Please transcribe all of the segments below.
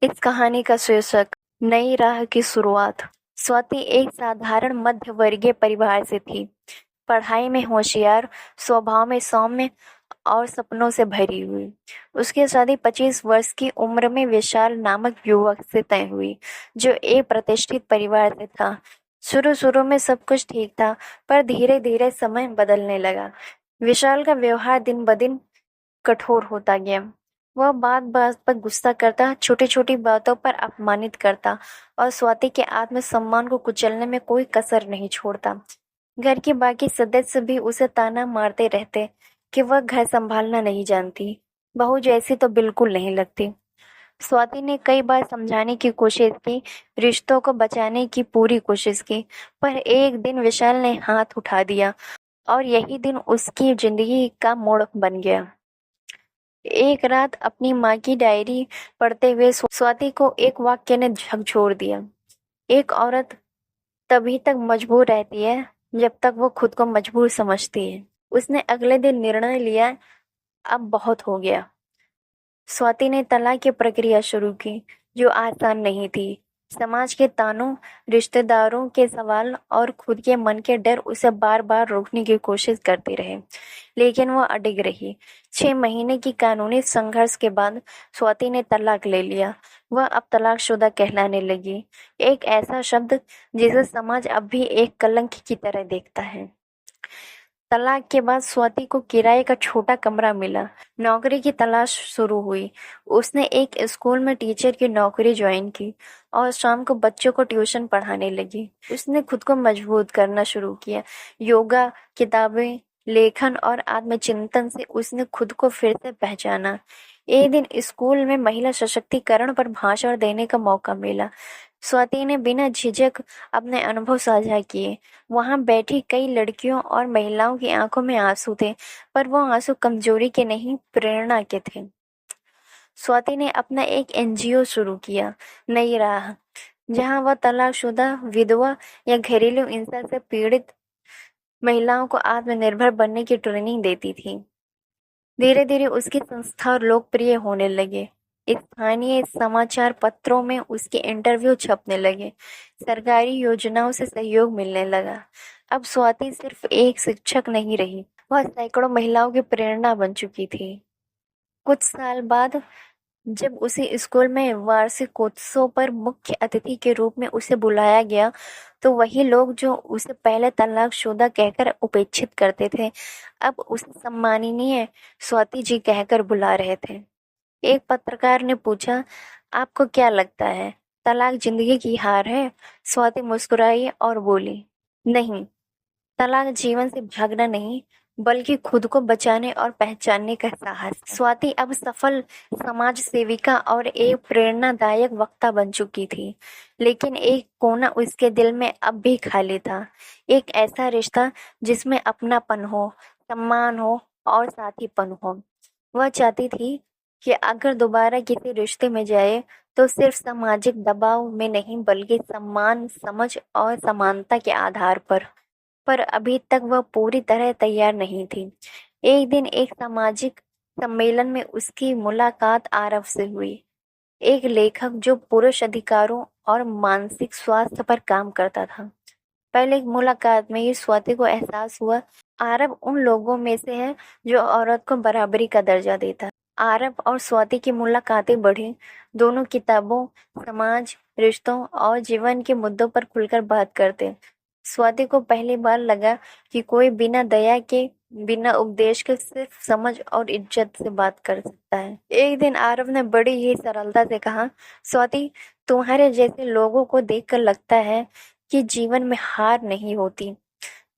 इस कहानी का शीर्षक नई राह की शुरुआत। स्वाति एक साधारण मध्य वर्गीय परिवार से थी। पढ़ाई में होशियार, स्वभाव में सौम्य और सपनों से भरी हुई। उसकी शादी 25 वर्ष की उम्र में विशाल नामक युवक से तय हुई, जो एक प्रतिष्ठित परिवार से था। शुरू शुरू में सब कुछ ठीक था, पर धीरे धीरे समय बदलने लगा। विशाल का व्यवहार दिन ब दिन कठोर होता गया। वह बात बात पर गुस्सा करता, छोटी छोटी बातों पर अपमानित करता और स्वाति के आत्मसम्मान को कुचलने में कोई कसर नहीं छोड़ता। घर के बाकी सदस्य भी उसे ताना मारते रहते कि वह घर संभालना नहीं जानती, बहू जैसी तो बिल्कुल नहीं लगती। स्वाति ने कई बार समझाने की कोशिश की, रिश्तों को बचाने की पूरी कोशिश की, पर एक दिन विशाल ने हाथ उठा दिया और यही दिन उसकी जिंदगी का मोड़ बन गया। एक रात अपनी माँ की डायरी पढ़ते हुए स्वाति को एक वाक्य ने झकझोर दिया। एक औरत तभी तक मजबूर रहती है जब तक वो खुद को मजबूर समझती है। उसने अगले दिन निर्णय लिया, अब बहुत हो गया। स्वाति ने तलाक की प्रक्रिया शुरू की, जो आसान नहीं थी। समाज के तानों, रिश्तेदारों के सवाल और खुद के मन के डर उसे बार बार रोकने की कोशिश करते रहे, लेकिन वह अडिग रही। 6 महीने की कानूनी संघर्ष के बाद स्वाति ने तलाक ले लिया। वह अब तलाकशुदा कहलाने लगी, एक ऐसा शब्द जिसे समाज अब भी एक कलंक की तरह देखता है। तलाक के बाद स्वाति को किराए का छोटा कमरा मिला। नौकरी की तलाश शुरू हुई। उसने एक स्कूल में टीचर की नौकरी ज्वाइन की और शाम को बच्चों को ट्यूशन पढ़ाने लगी। उसने खुद को मजबूत करना शुरू किया। योगा, किताबें, लेखन और आत्मचिंतन से उसने खुद को फिर से पहचाना। एक दिन स्कूल में महिला सशक्तिकरण पर भाषण देने का मौका मिला। स्वाति ने बिना झिझक अपने अनुभव साझा किए। वहां बैठी कई लड़कियों और महिलाओं की आंखों में आंसू थे, पर वो आंसू कमजोरी के नहीं, प्रेरणा के थे। स्वाति ने अपना एक एनजीओ शुरू किया, नई राह, जहां वह तलाकशुदा, विधवा या घरेलू हिंसा से पीड़ित महिलाओं को आत्मनिर्भर बनने की ट्रेनिंग देती थी। धीरे धीरे उसकी संस्था लोकप्रिय होने लगे। स्थानीय समाचार पत्रों में उसके इंटरव्यू छपने लगे। सरकारी योजनाओं से सहयोग मिलने लगा। अब स्वाति सिर्फ एक शिक्षक नहीं रही, वह सैकड़ों महिलाओं की प्रेरणा बन चुकी थी। कुछ साल बाद जब उसे स्कूल में वार्षिकोत्सव पर मुख्य अतिथि के रूप में उसे बुलाया गया, तो वही लोग जो उसे पहले तलाकशुदा कहकर उपेक्षित करते थे, अब उसे सम्माननीय स्वाति जी कहकर बुला रहे थे। एक पत्रकार ने पूछा, आपको क्या लगता है, तलाक जिंदगी की हार है? स्वाति मुस्कुराई और बोली, नहीं, तलाक जीवन से भागना नहीं, बल्कि खुद को बचाने और पहचानने का साहस है। स्वाति अब सफल समाज सेविका और एक प्रेरणादायक वक्ता बन चुकी थी, लेकिन एक कोना उसके दिल में अब भी खाली था। एक ऐसा रिश्ता जिसमें अपनापन हो, सम्मान हो और साथीपन हो। वह चाहती थी कि अगर दोबारा किसी रिश्ते में जाए तो सिर्फ सामाजिक दबाव में नहीं, बल्कि सम्मान, समझ और समानता के आधार पर अभी तक वह पूरी तरह तैयार नहीं थी। एक दिन एक सामाजिक सम्मेलन में उसकी मुलाकात आरव से हुई, एक लेखक जो पुरुष अधिकारों और मानसिक स्वास्थ्य पर काम करता था। पहले मुलाकात में ही स्वाति को एहसास हुआ, आरव उन लोगों में से है जो औरत को बराबरी का दर्जा देता है। आरव और स्वाति की मुलाकातें बढ़ी। दोनों किताबों, समाज, रिश्तों और जीवन के मुद्दों पर खुलकर बात करते। स्वाति को पहली बार लगा कि कोई बिना दया के, बिना उपदेश के सिर्फ समझ और इज्जत से बात कर सकता है। एक दिन आरव ने बड़ी ही सरलता से कहा, स्वाति, तुम्हारे जैसे लोगों को देखकर लगता है कि जीवन में हार नहीं होती,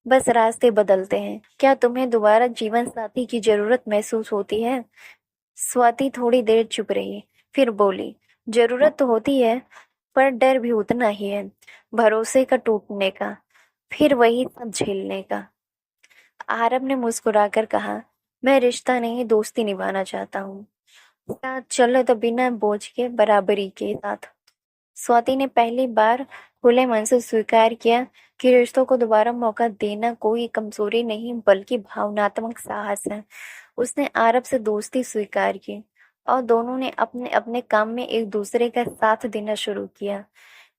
बस रास्ते बदलते हैं। क्या तुम्हें दोबारा जीवन साथी की जरूरत महसूस होती है? स्वाति थोड़ी देर चुप रही, फिर बोली, जरूरत तो होती है, पर डर भी उतना ही है, भरोसे का टूटने का, फिर वही सब झेलने का। आरब ने मुस्कुराकर कहा, मैं रिश्ता नहीं, दोस्ती निभाना चाहता हूँ। साथ चलो तो बिना बोझ के, बराबरी के साथ। स्वाति ने पहली बार खुले मन से स्वीकार किया कि रिश्तों को दोबारा मौका देना कोई कमजोरी नहीं, बल्कि भावनात्मक साहस है। उसने आरब से दोस्ती स्वीकार की और दोनों ने अपने अपने काम में एक दूसरे का साथ देना शुरू किया।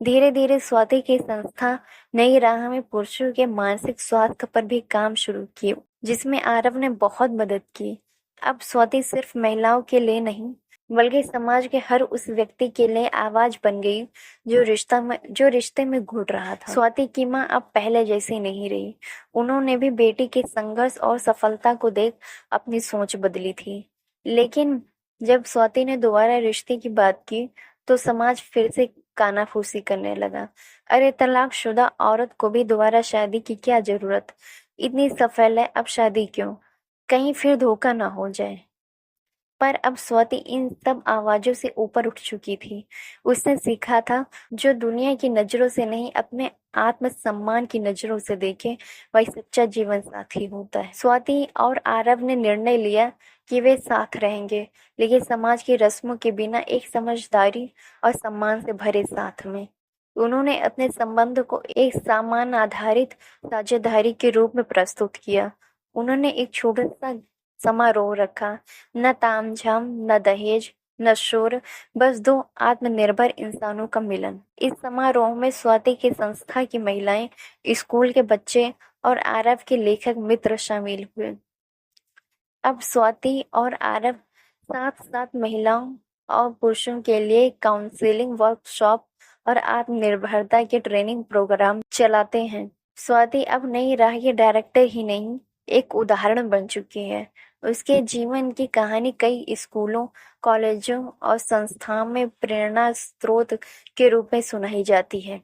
धीरे धीरे स्वाति की संस्था नई राह में पुरुषों के मानसिक स्वास्थ्य पर भी काम शुरू किया, जिसमें आरव ने बहुत मदद की। अब स्वाति सिर्फ महिलाओं के लिए नहीं, बल्कि समाज के हर उस व्यक्ति के लिए आवाज बन गई जो रिश्ते में घुट रहा था। स्वाति की माँ अब पहले जैसी नहीं रही। उन्होंने भी बेटी के संघर्ष और सफलता को देख अपनी सोच बदली थी। लेकिन जब स्वाति ने दोबारा रिश्ते की बात की तो समाज फिर से कानाफूसी करने लगा। अरे, तलाकशुदा औरत को भी दोबारा शादी की क्या जरूरत? इतनी सफल है, अब शादी क्यों? कहीं फिर धोखा ना हो जाए। पर अब स्वाति इन सब आवाजों से ऊपर उठ चुकी थी। उसने सीखा था, जो दुनिया की नजरों से नहीं, अपने आत्मसम्मान की नजरों से देखे, वही सच्चा जीवन साथी होता है। स्वाति और आरव ने निर्णय लिया कि वे साथ रहेंगे, लेकिन समाज की रस्मों के बिना, एक समझदारी और सम्मान से भरे साथ में। उन्होंने अपने संबंध को एक सामान आधारित साझेदारी के रूप में प्रस्तुत किया। उन्होंने एक छोटा सा समारोह रखा, न तामझाम, न दहेज, न शोर, बस दो आत्मनिर्भर इंसानों का मिलन। इस समारोह में स्वाति की संस्था की महिलाएं, स्कूल के बच्चे और आरव के लेखक मित्र शामिल हुए। अब स्वाति और आरव साथ साथ महिलाओं और पुरुषों के लिए काउंसलिंग वर्कशॉप और आत्मनिर्भरता के ट्रेनिंग प्रोग्राम चलाते हैं। स्वाति अब नई राह की डायरेक्टर ही नहीं, एक उदाहरण बन चुकी है। उसके जीवन की कहानी कई स्कूलों, कॉलेजों और संस्थाओं में प्रेरणा स्रोत के रूप में सुनाई जाती है।